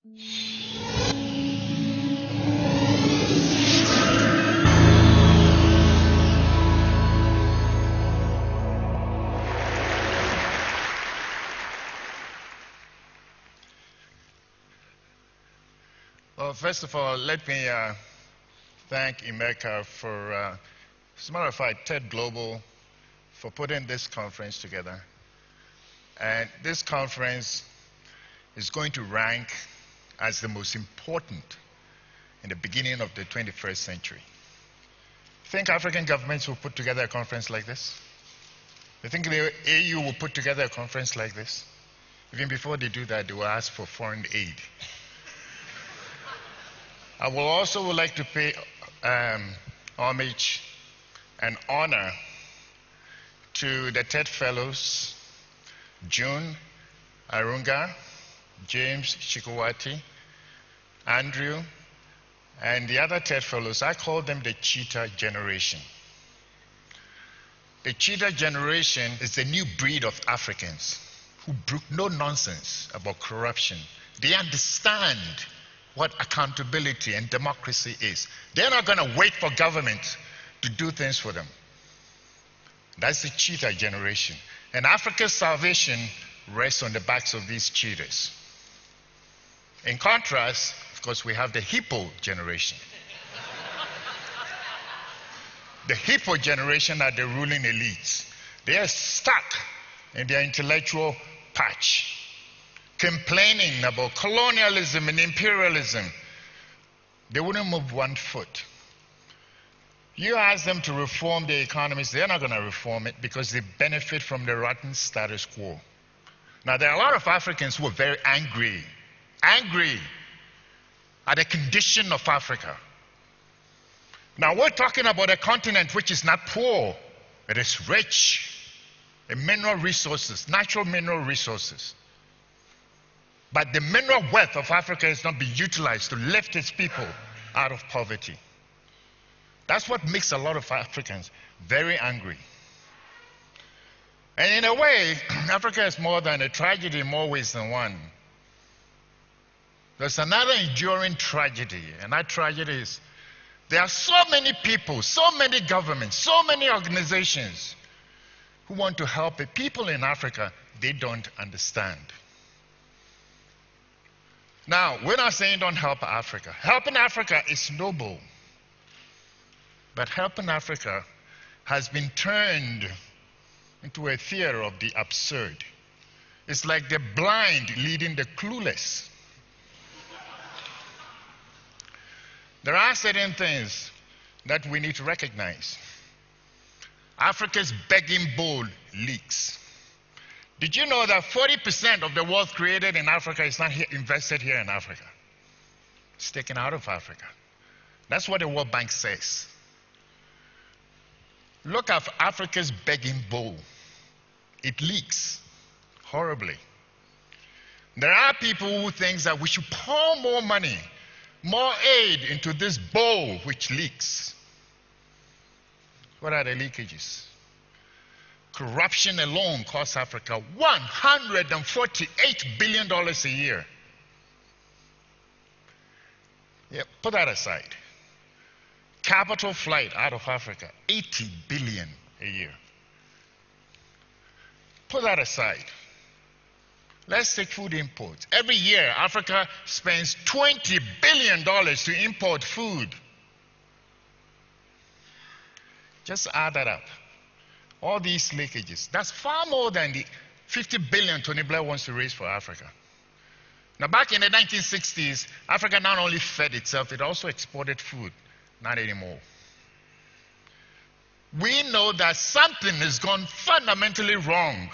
Well, first of all, let me thank Emeka for, as a matter of fact, TED Global for putting this conference together. And this conference is going to rank as the most important in the beginning of the 21st century. Think African governments will put together a conference like this? You think the AU will put together a conference like this? Even before they do that, they will ask for foreign aid. I will also like to pay homage and honor to the TED Fellows, June Arunga, James Chikowati, Andrew, and the other TED Fellows. I call them the Cheetah Generation. The Cheetah Generation is the new breed of Africans who brook no nonsense about corruption. They understand what accountability and democracy is. They're not going to wait for government to do things for them. That's the Cheetah Generation. And Africa's salvation rests on the backs of these cheetahs. In contrast, of course, we have the Hippo Generation. The Hippo Generation are the ruling elites. They are stuck in their intellectual patch, complaining about colonialism and imperialism. They wouldn't move one foot. You ask them to reform the economies, they're not going to reform it because they benefit from the rotten status quo. Now, there are a lot of Africans who are very angry at the condition of Africa. Now, we're talking about a continent which is not poor, it is rich in mineral resources, natural mineral resources. But the mineral wealth of Africa is not being utilized to lift its people out of poverty. That's what makes a lot of Africans very angry. And in a way, Africa is more than a tragedy in more ways than one. There's another enduring tragedy, and that tragedy is there are so many people, so many governments, so many organizations who want to help the people in Africa they don't understand. Now, we're not saying don't help Africa. Helping Africa is noble. But helping Africa has been turned into a theater of the absurd. It's like the blind leading the clueless. There are certain things that we need to recognize. Africa's begging bowl leaks. Did you know that 40% of the wealth created in Africa is not invested here in Africa? It's taken out of Africa. That's what the World Bank says. Look at Africa's begging bowl. It leaks horribly. There are people who think that we should pour more money, more aid into this bowl which leaks. What are the leakages? Corruption alone costs Africa $148 billion a year. Yeah, put that aside. Capital flight out of Africa, $80 billion a year. Put that aside. Let's take food imports. Every year, Africa spends $20 billion to import food. Just add that up. All these leakages, that's far more than the $50 billion Tony Blair wants to raise for Africa. Now, back in the 1960s, Africa not only fed itself, it also exported food. Not anymore. We know that something has gone fundamentally wrong.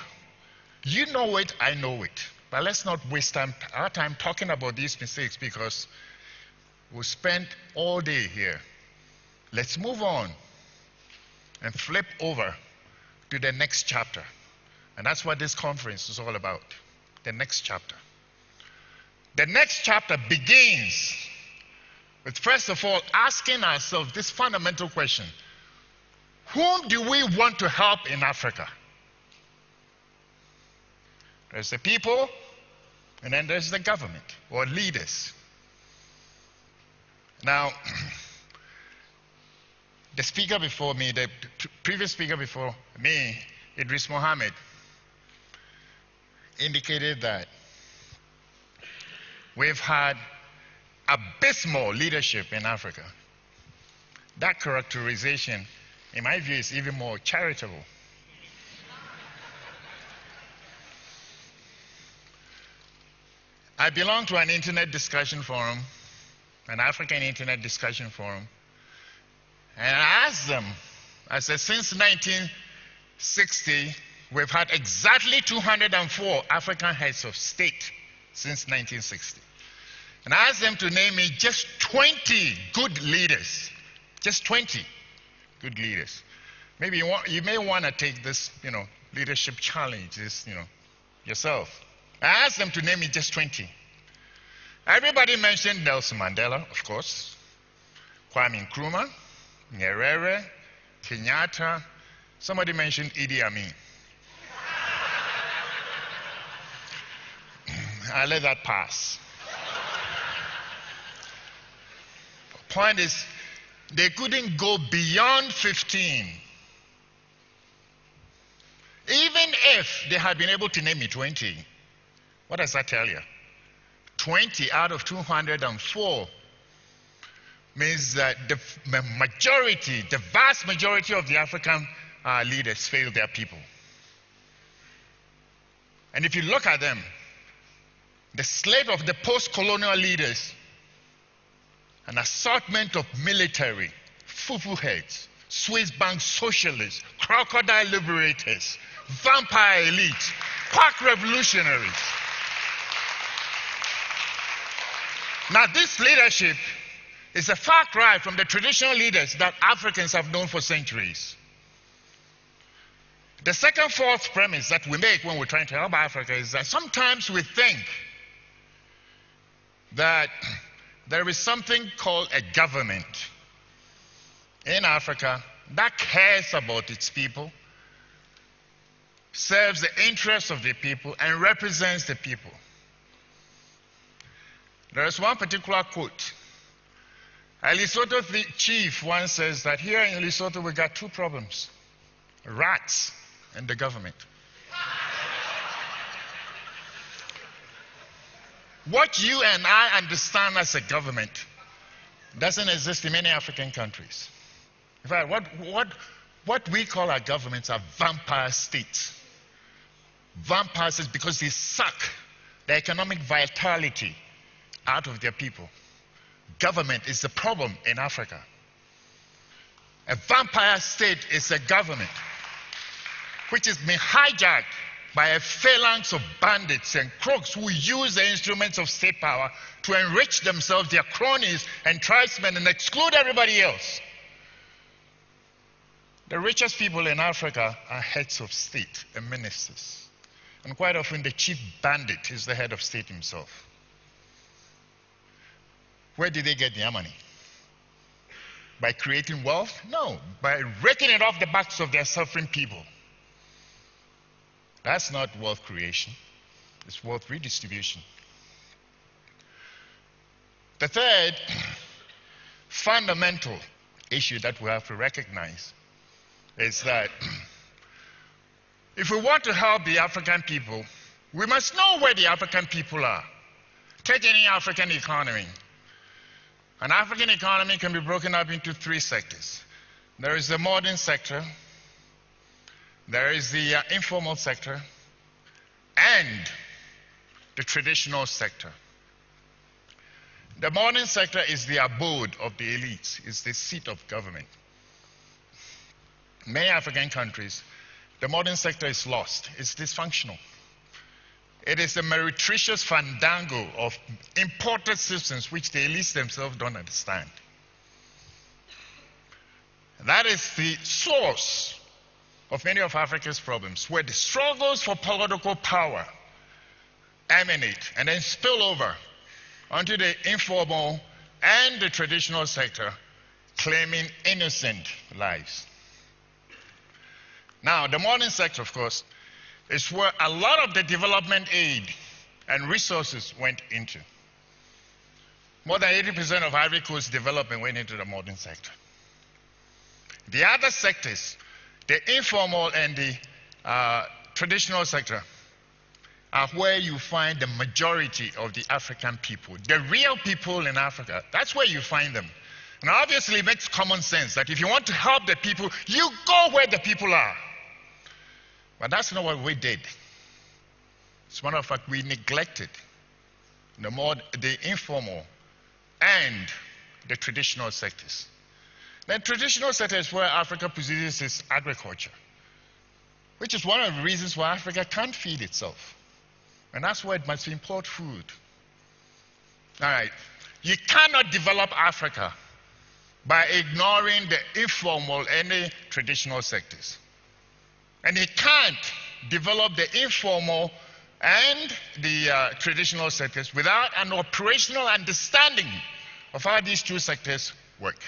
You know it, I know it. But let's not waste our time talking about these mistakes because we'll spend all day here. Let's move on and flip over to the next chapter. And that's what this conference is all about. The next chapter. The next chapter begins with, first of all, asking ourselves this fundamental question. Whom do we want to help in Africa? There's the people And then there's the government or leaders. Now, the speaker before me, the previous speaker before me, Idris Mohammed, indicated that we've had abysmal leadership in Africa. That characterization, in my view, is even more charitable. I belong to an internet discussion forum, an African internet discussion forum, and I asked them, I said, since 1960, we've had exactly 204 African heads of state since 1960. And I asked them to name me just 20 good leaders. Just 20 good leaders. Maybe you may want to take this, leadership challenge, yourself. I asked them to name me just 20. Everybody mentioned Nelson Mandela, of course, Kwame Nkrumah, Nyerere, Kenyatta. Somebody mentioned Idi Amin. I let that pass. Point is, they couldn't go beyond 15. Even if they had been able to name me 20, what does that tell you? 20 out of 204 means that the vast majority of the African leaders failed their people. And if you look at them, the slate of the post-colonial leaders, an assortment of military, fufu heads, Swiss bank socialists, crocodile liberators, vampire elites, quack revolutionaries. Now, this leadership is a far cry from the traditional leaders that Africans have known for centuries. The second false premise that we make when we're trying to help Africa is that sometimes we think that there is something called a government in Africa that cares about its people, serves the interests of the people, and represents the people. There is one particular quote. A Lesotho chief once says that here in Lesotho we got two problems: rats and the government. What you and I understand as a government doesn't exist in many African countries. In fact, what we call our governments are vampire states. Vampires is because they suck the economic vitality out of their people. Government is the problem in Africa. A vampire state is a government which has been hijacked by a phalanx of bandits and crooks who use the instruments of state power to enrich themselves, their cronies and tribesmen, and exclude everybody else. The richest people in Africa are heads of state and ministers. And quite often the chief bandit is the head of state himself. Where did they get their money? By creating wealth? No, by raking it off the backs of their suffering people. That's not wealth creation, it's wealth redistribution. The third fundamental issue that we have to recognize is that if we want to help the African people, we must know where the African people are. Take any African economy. An African economy can be broken up into three sectors. There is the modern sector, there is the informal sector, and the traditional sector. The modern sector is the abode of the elites, it's the seat of government. In many African countries, the modern sector is lost, it's dysfunctional. It is a meretricious fandango of imported systems which the elites themselves don't understand. That is the source of many of Africa's problems, where the struggles for political power emanate and then spill over onto the informal and the traditional sector, claiming innocent lives. Now, the modern sector, of course, is where a lot of the development aid and resources went into. More than 80% of Ivory Coast development went into the modern sector. The other sectors, the informal and the traditional sector, are where you find the majority of the African people. The real people in Africa, that's where you find them. And obviously it makes common sense that if you want to help the people, you go where the people are. But that's not what we did. As a matter of fact, we neglected the informal and the traditional sectors. The traditional sector is where Africa possesses its agriculture, which is one of the reasons why Africa can't feed itself. And that's why it must import food. All right. You cannot develop Africa by ignoring the informal and the traditional sectors. And you can't develop the informal and the traditional sectors without an operational understanding of how these two sectors work.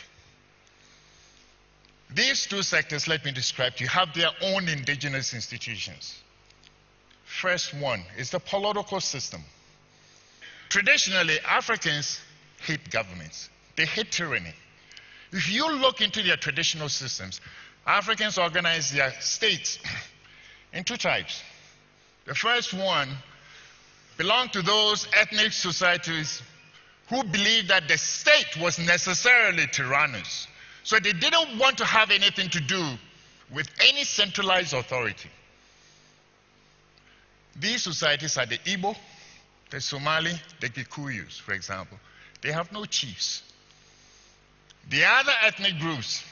These two sectors, let me describe to you, have their own indigenous institutions. First one is the political system. Traditionally, Africans hate governments. They hate tyranny. If you look into their traditional systems, Africans organize their states in two types. The first one belonged to those ethnic societies who believed that the state was necessarily tyrannous. So they didn't want to have anything to do with any centralized authority. These societies are the Igbo, the Somali, the Kikuyus, for example. They have no chiefs. The other ethnic groups,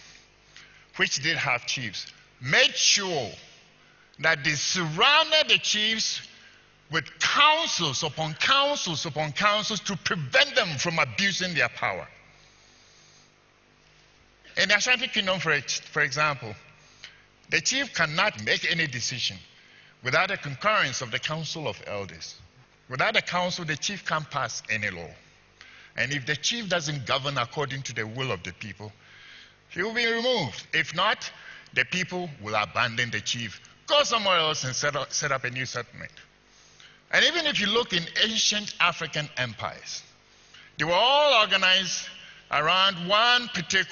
which did have chiefs, made sure that they surrounded the chiefs with councils upon councils upon councils to prevent them from abusing their power. In the Ashanti Kingdom, for example, the chief cannot make any decision without the concurrence of the Council of Elders. Without the council, the chief can't pass any law. And if the chief doesn't govern according to the will of the people, he will be removed. If not, the people will abandon the chief, go somewhere else and set up a new settlement. And even if you look in ancient African empires, they were all organized around one particular